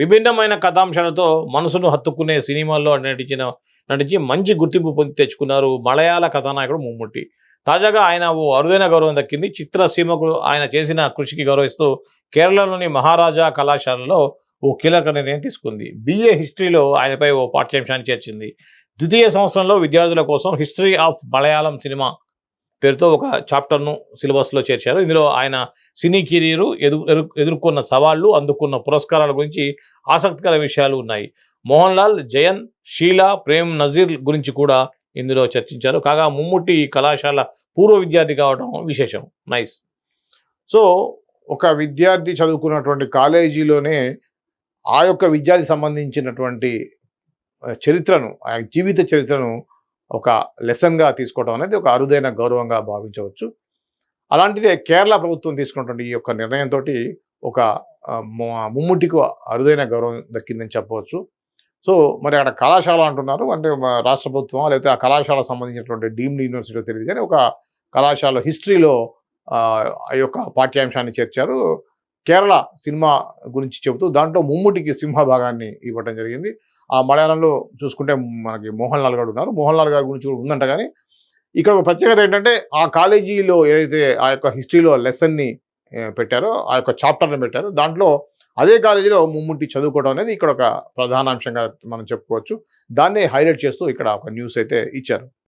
విభిన్నమైన కథాంశాలతో మనసును హత్తుకునే సినిమాల్లో నటించి మంచి గుర్తింపు పొంది తెచ్చుకున్నారు మలయాళ కథానాయకుడు మమ్ముట్టి. తాజాగా ఆయన ఓ అరుదైన గౌరవం దక్కింది. చిత్రసీమకు ఆయన చేసిన కృషికి గౌరవిస్తూ కేరళలోని మహారాజా కళాశాలలో ఓ కీలక నిర్ణయం తీసుకుంది. BA హిస్టరీలో ఆయనపై ఓ పాఠ్యాంశాన్ని చేర్చింది. ద్వితీయ సంవత్సరంలో విద్యార్థుల కోసం హిస్టరీ ఆఫ్ మలయాళం సినిమా పేరుతో ఒక చాప్టర్ను సిలబస్లో చేర్చారు. ఇందులో ఆయన సినీ కెరీరు ఎదుర్కొన్న సవాళ్లు, అందుకున్న పురస్కారాల గురించి ఆసక్తికర విషయాలు ఉన్నాయి. మోహన్ లాల్, జయన్, షీలా, ప్రేమ్ నజీర్ గురించి కూడా ఇందులో చర్చించారు. కాగా మమ్ముట్టి కళాశాల పూర్వ విద్యార్థి కావడం విశేషం. నైస్. సో ఒక విద్యార్థి చదువుకున్నటువంటి కాలేజీలోనే ఆ యొక్క విద్యార్థికి సంబంధించినటువంటి చరిత్రను, ఆ జీవిత చరిత్రను ఒక లెసన్గా తీసుకోవడం అనేది ఒక అరుదైన గౌరవంగా భావించవచ్చు. అలాంటిదే కేరళ ప్రభుత్వం తీసుకున్నటువంటి ఈ యొక్క నిర్ణయంతో ఒక మమ్ముట్టికి అరుదైన గౌరవం దక్కిందని చెప్పవచ్చు. సో మరి అక్కడ కళాశాల అంటున్నారు, అంటే రాష్ట్ర ప్రభుత్వం లేకపోతే ఆ కళాశాలకు సంబంధించినటువంటి డీమ్డ్ యూనివర్సిటీ తెలియదు, కానీ ఒక కళాశాల హిస్టరీలో ఆ యొక్క పాఠ్యాంశాన్ని చేర్చారు. కేరళ సినిమా గురించి చెబుతూ దాంట్లో మమ్ముట్టికి సింహభాగాన్ని ఇవ్వడం జరిగింది. ఆ మలయాళంలో చూసుకుంటే మనకి మోహన్ లాల్ గారు ఉన్నారు. మోహన్ లాల్ గారి గురించి కూడా ఉందంట. కానీ ఇక్కడ ఒక ప్రత్యేకత ఏంటంటే ఆ కాలేజీలో ఏదైతే ఆ యొక్క హిస్టరీలో లెసన్ని పెట్టారో, ఆ యొక్క చాప్టర్ని పెట్టారో, దాంట్లో అదే కాలేజీలో మమ్ముట్టి చదువుకోవడం అనేది ఇక్కడ ఒక ప్రధానాంశంగా మనం చెప్పుకోవచ్చు. దాన్నే హైలైట్ చేస్తూ ఇక్కడ ఒక న్యూస్ అయితే ఇచ్చారు.